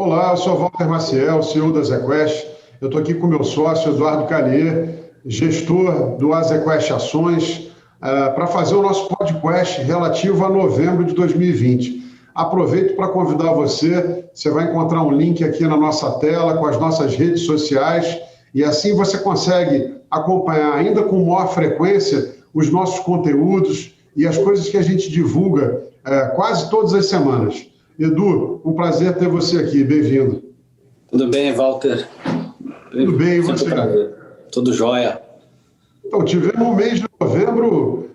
Olá, eu sou Walter Maciel, CEO da ZQuest. Eu estou aqui com o meu sócio, Eduardo Callier, gestor do ZQuest Ações, para fazer o nosso podcast relativo a novembro de 2020. Aproveito para convidar você vai encontrar um link aqui na nossa tela com as nossas redes sociais e assim você consegue acompanhar ainda com maior frequência os nossos conteúdos e as coisas que a gente divulga quase todas as semanas. Edu, um prazer ter você aqui, bem-vindo. Tudo bem, Walter? Tudo bem, e você? Tudo jóia. Então, tivemos um mês de novembro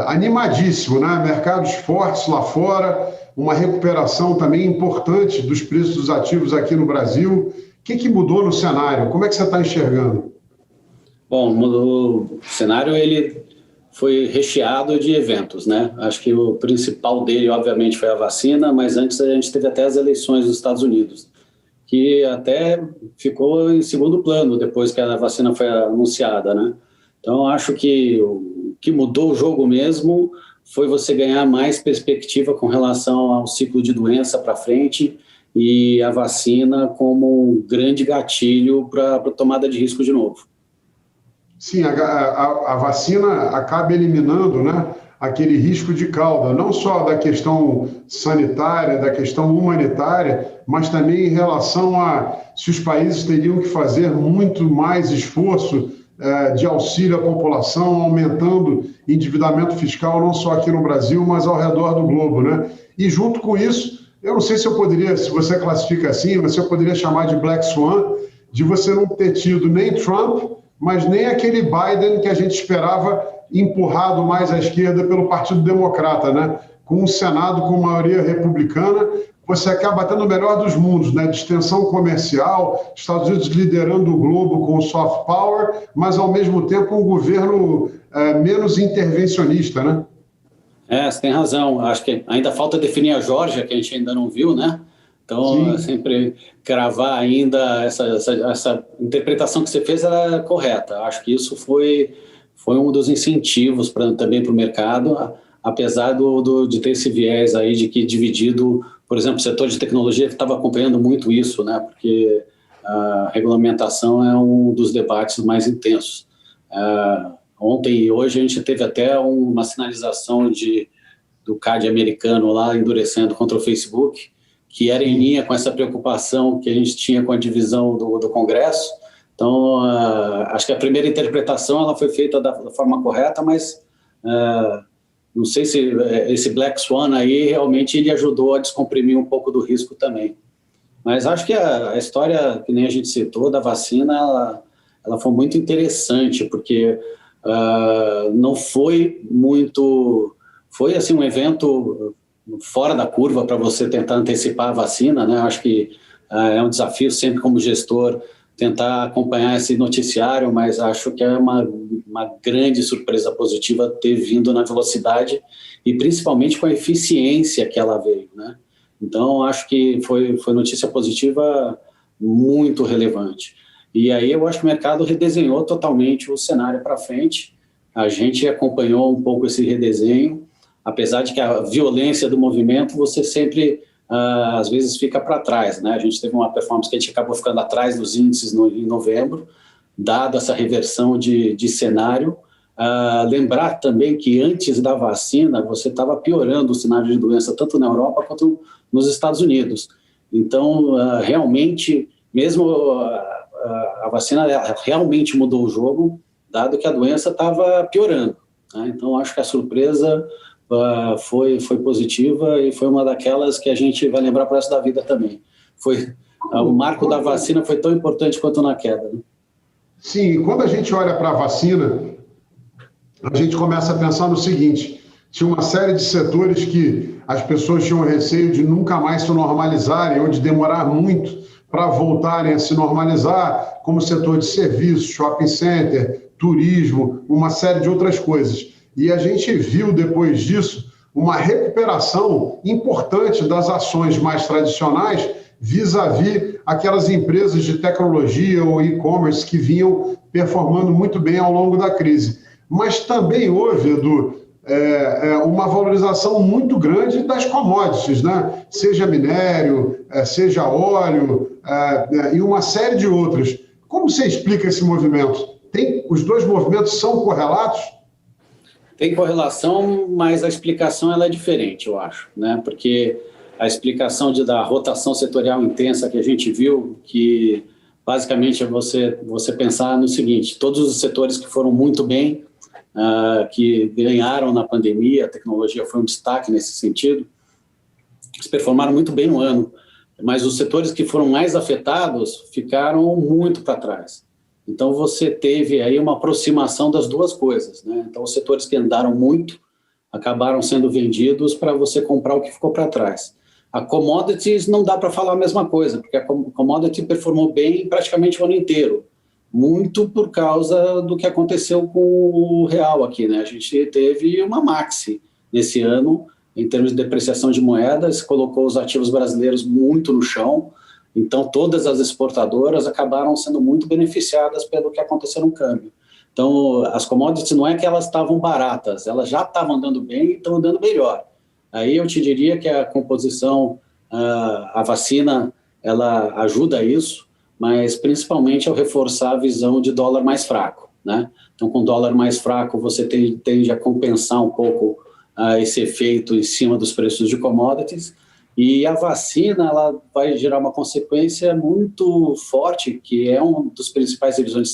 animadíssimo, né? Mercados fortes lá fora, uma recuperação também importante dos preços dos ativos aqui no Brasil. O que mudou no cenário? Como é que você está enxergando? Bom, o cenário ele foi recheado de eventos, né? Acho que o principal dele, obviamente, foi a vacina, mas antes a gente teve até as eleições dos Estados Unidos, que até ficou em segundo plano depois que a vacina foi anunciada, né? Então, acho que o que mudou o jogo mesmo foi você ganhar mais perspectiva com relação ao ciclo de doença para frente e a vacina como um grande gatilho para a tomada de risco de novo. Sim, a vacina acaba eliminando, né, aquele risco de cauda, não só da questão sanitária, da questão humanitária, mas também em relação a se os países teriam que fazer muito mais esforço de auxílio à população, aumentando endividamento fiscal, não só aqui no Brasil, mas ao redor do globo, né? E junto com isso, eu não sei se eu poderia, se você classifica assim, mas eu poderia chamar de Black Swan, de você não ter tido nem Trump, mas nem aquele Biden que a gente esperava empurrado mais à esquerda pelo Partido Democrata, né? Com um Senado com maioria republicana, você acaba tendo o melhor dos mundos, né? De extensão comercial, Estados Unidos liderando o globo com o soft power, mas ao mesmo tempo um governo menos intervencionista, né? Você tem razão. Acho que ainda falta definir a Geórgia, que a gente ainda não viu, né? Então, sempre cravar ainda essa interpretação que você fez era correta. Acho que isso foi um dos incentivos também para o mercado, apesar de ter esse viés aí de que dividido, por exemplo, o setor de tecnologia que estava acompanhando muito isso, né? Porque a regulamentação é um dos debates mais intensos. Ontem e hoje a gente teve até uma sinalização do CAD americano lá endurecendo contra o Facebook, que era em linha com essa preocupação que a gente tinha com a divisão do Congresso. Então, acho que a primeira interpretação ela foi feita da forma correta, mas não sei se esse Black Swan aí realmente ele ajudou a descomprimir um pouco do risco também. Mas acho que a história, que nem a gente citou, da vacina, ela foi muito interessante, porque não foi muito... Foi assim, um evento fora da curva para você tentar antecipar a vacina, né? Acho que é um desafio sempre como gestor tentar acompanhar esse noticiário, mas acho que é uma grande surpresa positiva ter vindo na velocidade e principalmente com a eficiência que ela veio, né? Então, acho que foi notícia positiva muito relevante. E aí eu acho que o mercado redesenhou totalmente o cenário para frente. A gente acompanhou um pouco esse redesenho, apesar de que a violência do movimento você sempre, às vezes, fica para trás, né? A gente teve uma performance que a gente acabou ficando atrás dos índices em novembro, dada essa reversão de cenário. Lembrar também que antes da vacina você estava piorando o cenário de doença tanto na Europa quanto nos Estados Unidos. Então, realmente, mesmo a vacina realmente mudou o jogo, dado que a doença estava piorando, né? Então, acho que a surpresa foi positiva e foi uma daquelas que a gente vai lembrar para o resto da vida também. O marco da vacina foi tão importante quanto na queda, né? Sim, quando a gente olha para a vacina, a gente começa a pensar no seguinte: tinha uma série de setores que as pessoas tinham receio de nunca mais se normalizarem ou de demorar muito para voltarem a se normalizar, como o setor de serviços, shopping center, turismo, uma série de outras coisas. E a gente viu, depois disso, uma recuperação importante das ações mais tradicionais vis-à-vis aquelas empresas de tecnologia ou e-commerce que vinham performando muito bem ao longo da crise. Mas também houve, Edu, uma valorização muito grande das commodities, né? Seja minério, seja óleo, e uma série de outras. Como você explica esse movimento? Os dois movimentos são correlatos? Tem correlação, mas a explicação ela é diferente, eu acho, né? Porque a explicação da rotação setorial intensa que a gente viu, que basicamente é você pensar no seguinte: todos os setores que foram muito bem, que ganharam na pandemia, a tecnologia foi um destaque nesse sentido, eles performaram muito bem no ano, mas os setores que foram mais afetados ficaram muito para trás. Então, você teve aí uma aproximação das duas coisas, né? Então, os setores que andaram muito acabaram sendo vendidos para você comprar o que ficou para trás. A commodities não dá para falar a mesma coisa, porque a commodity performou bem praticamente o ano inteiro, muito por causa do que aconteceu com o real aqui, né? A gente teve uma maxi nesse ano, em termos de depreciação de moedas, colocou os ativos brasileiros muito no chão. Então, todas as exportadoras acabaram sendo muito beneficiadas pelo que aconteceu no câmbio. Então, as commodities não é que elas estavam baratas, elas já estavam andando bem e estão andando melhor. Aí eu te diria que a composição, a vacina, ela ajuda isso, mas principalmente ao reforçar a visão de dólar mais fraco, né? Então, com dólar mais fraco, você tende a compensar um pouco esse efeito em cima dos preços de commodities. E a vacina, ela vai gerar uma consequência muito forte, que é um dos principais revisões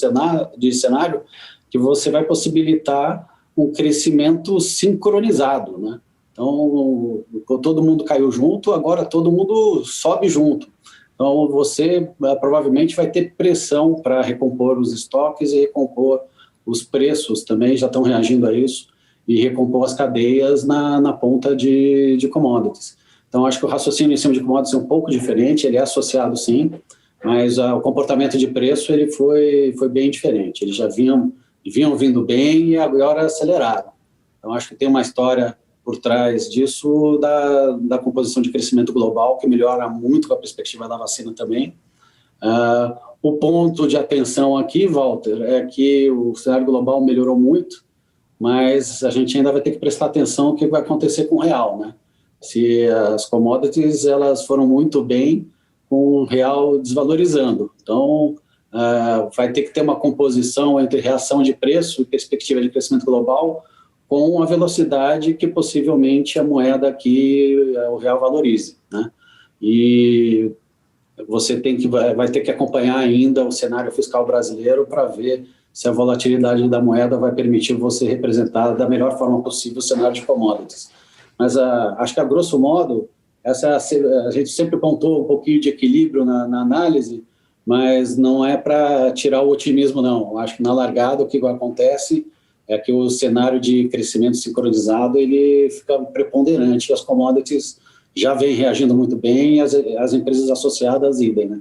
de cenário, que você vai possibilitar um crescimento sincronizado, né? Então, todo mundo caiu junto, agora todo mundo sobe junto. Então, você provavelmente vai ter pressão para recompor os estoques e recompor os preços também, já estão reagindo a isso, e recompor as cadeias na ponta de commodities. Então, acho que o raciocínio em cima de commodities é um pouco diferente, ele é associado sim, mas o comportamento de preço ele foi bem diferente. Eles já vinham vindo bem e agora aceleraram. Então, acho que tem uma história por trás disso da composição de crescimento global, que melhora muito com a perspectiva da vacina também. O ponto de atenção aqui, Walter, é que o cenário global melhorou muito, mas a gente ainda vai ter que prestar atenção no que vai acontecer com o real, né? Se as commodities elas foram muito bem com o real desvalorizando. Então, vai ter que ter uma composição entre reação de preço e perspectiva de crescimento global com a velocidade que possivelmente a moeda aqui, o real, valorize, né? E você vai ter que acompanhar ainda o cenário fiscal brasileiro para ver se a volatilidade da moeda vai permitir você representar da melhor forma possível o cenário de commodities. Mas acho que, a grosso modo, a gente sempre pontou um pouquinho de equilíbrio na análise, mas não é para tirar o otimismo, não. Acho que, na largada, o que acontece é que o cenário de crescimento sincronizado ele fica preponderante. As commodities já vêm reagindo muito bem e as empresas associadas idem, né?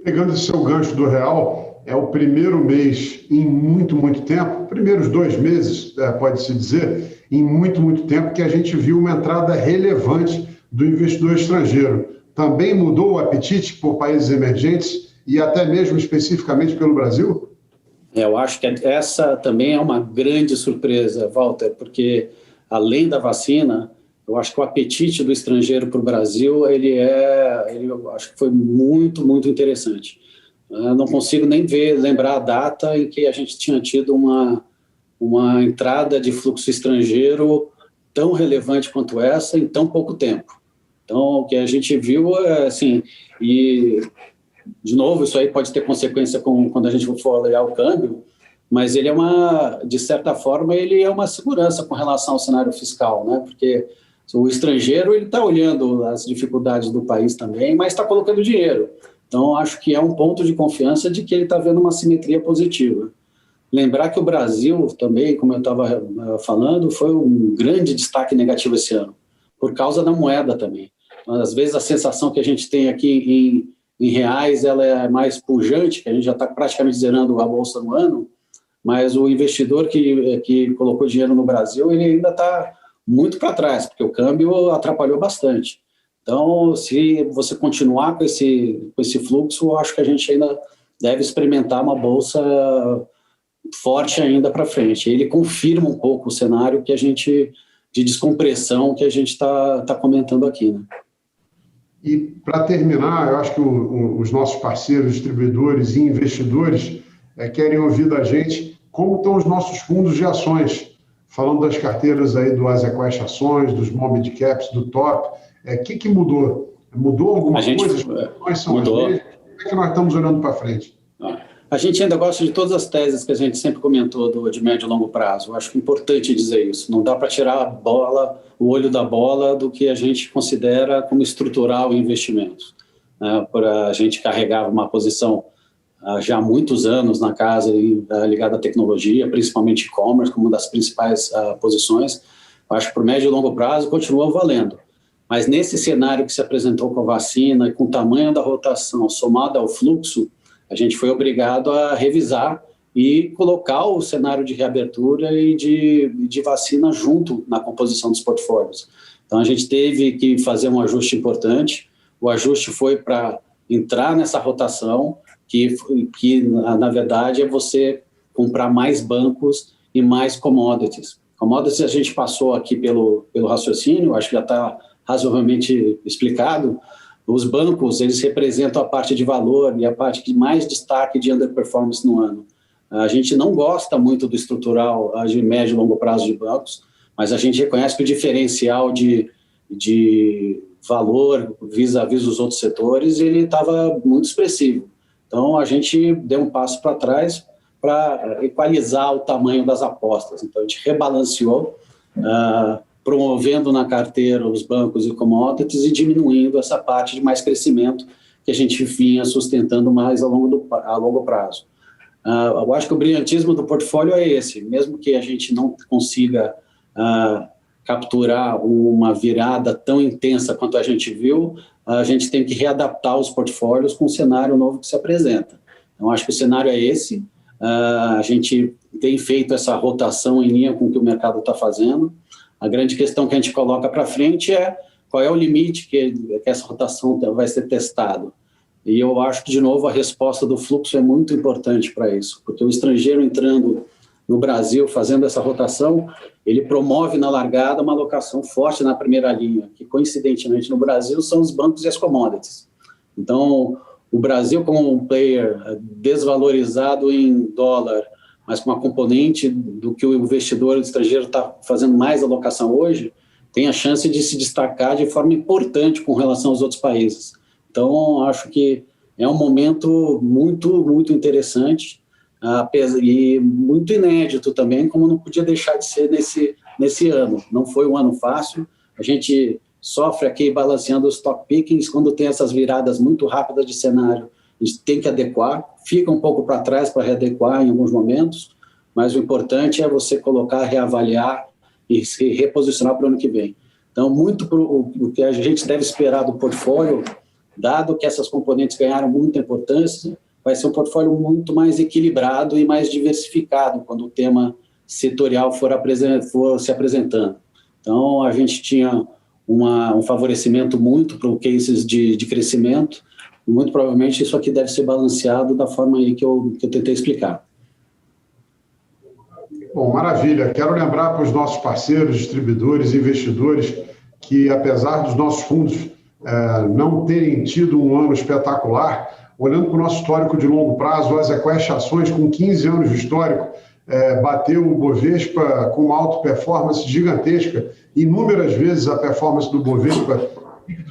Pegando esse seu gancho do real, é o primeiro mês em muito, muito tempo, primeiros 2 meses, pode-se dizer, em muito, muito tempo, que a gente viu uma entrada relevante do investidor estrangeiro. Também mudou o apetite por países emergentes e até mesmo especificamente pelo Brasil? Eu acho que essa também é uma grande surpresa, Walter, porque além da vacina, eu acho que o apetite do estrangeiro para o Brasil, eu acho que foi muito, muito interessante. Eu não consigo nem lembrar a data em que a gente tinha tido uma entrada de fluxo estrangeiro tão relevante quanto essa em tão pouco tempo. Então, o que a gente viu é assim, e de novo, isso aí pode ter consequência quando a gente for olhar o câmbio, mas ele de certa forma, ele é uma segurança com relação ao cenário fiscal, né? Porque o estrangeiro ele está olhando as dificuldades do país também, mas está colocando dinheiro. Então, acho que é um ponto de confiança de que ele está vendo uma simetria positiva. Lembrar que o Brasil também, como eu estava falando, foi um grande destaque negativo esse ano, por causa da moeda também. Às vezes a sensação que a gente tem aqui em reais ela é mais pujante, que a gente já está praticamente zerando a bolsa no ano, mas o investidor que colocou dinheiro no Brasil, ele ainda está muito para trás, porque o câmbio atrapalhou bastante. Então, se você continuar com esse fluxo, eu acho que a gente ainda deve experimentar uma bolsa forte ainda para frente. Ele confirma um pouco o cenário que a gente, de descompressão que a gente está comentando aqui, né? E, para terminar, eu acho que os nossos parceiros, distribuidores e investidores querem ouvir da gente como estão os nossos fundos de ações, falando das carteiras aí do Azequest Ações, dos Small Mid Caps, do Top. Que mudou? Mudou alguma coisa? Quais são mudou. As mesmas? Como é que nós estamos olhando para frente? A gente ainda gosta de todas as teses que a gente sempre comentou de médio e longo prazo. Eu acho importante dizer isso. Não dá para tirar o olho da bola do que a gente considera como estrutural em investimentos. A gente carregava uma posição já há muitos anos na casa ligada à tecnologia, principalmente e-commerce, como uma das principais posições. Eu acho que para o médio e longo prazo continua valendo. Mas nesse cenário que se apresentou com a vacina e com o tamanho da rotação somado ao fluxo, a gente foi obrigado a revisar e colocar o cenário de reabertura e de vacina junto na composição dos portfólios. Então, a gente teve que fazer um ajuste importante. O ajuste foi para entrar nessa rotação, que na verdade é você comprar mais bancos e mais commodities. Commodities a gente passou aqui pelo raciocínio, acho que já está razoavelmente explicado. Os bancos, eles representam a parte de valor e a parte de mais destaque de underperformance no ano. A gente não gosta muito do estrutural de médio e longo prazo de bancos, mas a gente reconhece que o diferencial de valor vis-à-vis os outros setores, ele estava muito expressivo. Então, a gente deu um passo para trás para equalizar o tamanho das apostas. Então, a gente rebalanceou, promovendo na carteira os bancos e commodities e diminuindo essa parte de mais crescimento que a gente vinha sustentando mais a longo prazo. Eu acho que o brilhantismo do portfólio é esse, mesmo que a gente não consiga capturar uma virada tão intensa quanto a gente viu, a gente tem que readaptar os portfólios com o cenário novo que se apresenta. Então, acho que o cenário é esse, a gente tem feito essa rotação em linha com o que o mercado está fazendo. A grande questão que a gente coloca para frente é qual é o limite que essa rotação vai ser testado. E eu acho que, de novo, a resposta do fluxo é muito importante para isso, porque o estrangeiro entrando no Brasil, fazendo essa rotação, ele promove na largada uma alocação forte na primeira linha, que, coincidentemente, no Brasil, são os bancos e as commodities. Então, o Brasil, como um player desvalorizado em dólar, mas com uma componente do que o investidor estrangeiro está fazendo mais alocação hoje, tem a chance de se destacar de forma importante com relação aos outros países. Então, acho que é um momento muito, muito interessante e muito inédito também, como não podia deixar de ser nesse ano. Não foi um ano fácil, a gente sofre aqui balanceando os stock pickings, quando tem essas viradas muito rápidas de cenário, a gente tem que adequar, fica um pouco para trás para readequar em alguns momentos, mas o importante é você colocar, reavaliar e se reposicionar para o ano que vem. Então, muito o que a gente deve esperar do portfólio, dado que essas componentes ganharam muita importância, vai ser um portfólio muito mais equilibrado e mais diversificado quando o tema setorial for se apresentando. Então, a gente tinha um favorecimento muito para os cases de crescimento, e muito provavelmente isso aqui deve ser balanceado da forma aí que eu tentei explicar. Bom, maravilha. Quero lembrar para os nossos parceiros, distribuidores, investidores, que apesar dos nossos fundos não terem tido um ano espetacular, olhando para o nosso histórico de longo prazo, o Azequest Ações, com 15 anos de histórico, bateu o Bovespa com uma auto-performance gigantesca, inúmeras vezes a performance do Bovespa,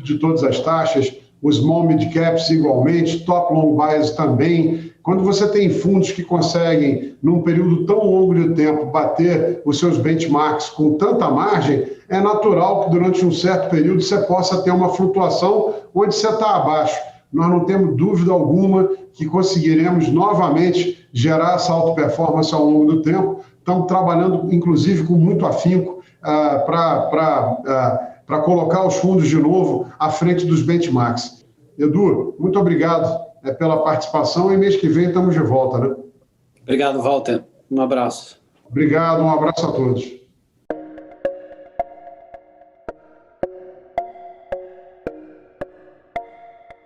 de todas as taxas, os Small Mid Caps igualmente, Top Long Bias também. Quando você tem fundos que conseguem, num período tão longo de tempo, bater os seus benchmarks com tanta margem, é natural que durante um certo período você possa ter uma flutuação onde você está abaixo. Nós não temos dúvida alguma que conseguiremos novamente gerar essa auto-performance ao longo do tempo. Estamos trabalhando, inclusive, com muito afinco para colocar os fundos de novo à frente dos benchmarks. Edu, muito obrigado pela participação e mês que vem estamos de volta, né? Obrigado, Walter. Um abraço. Obrigado, um abraço a todos.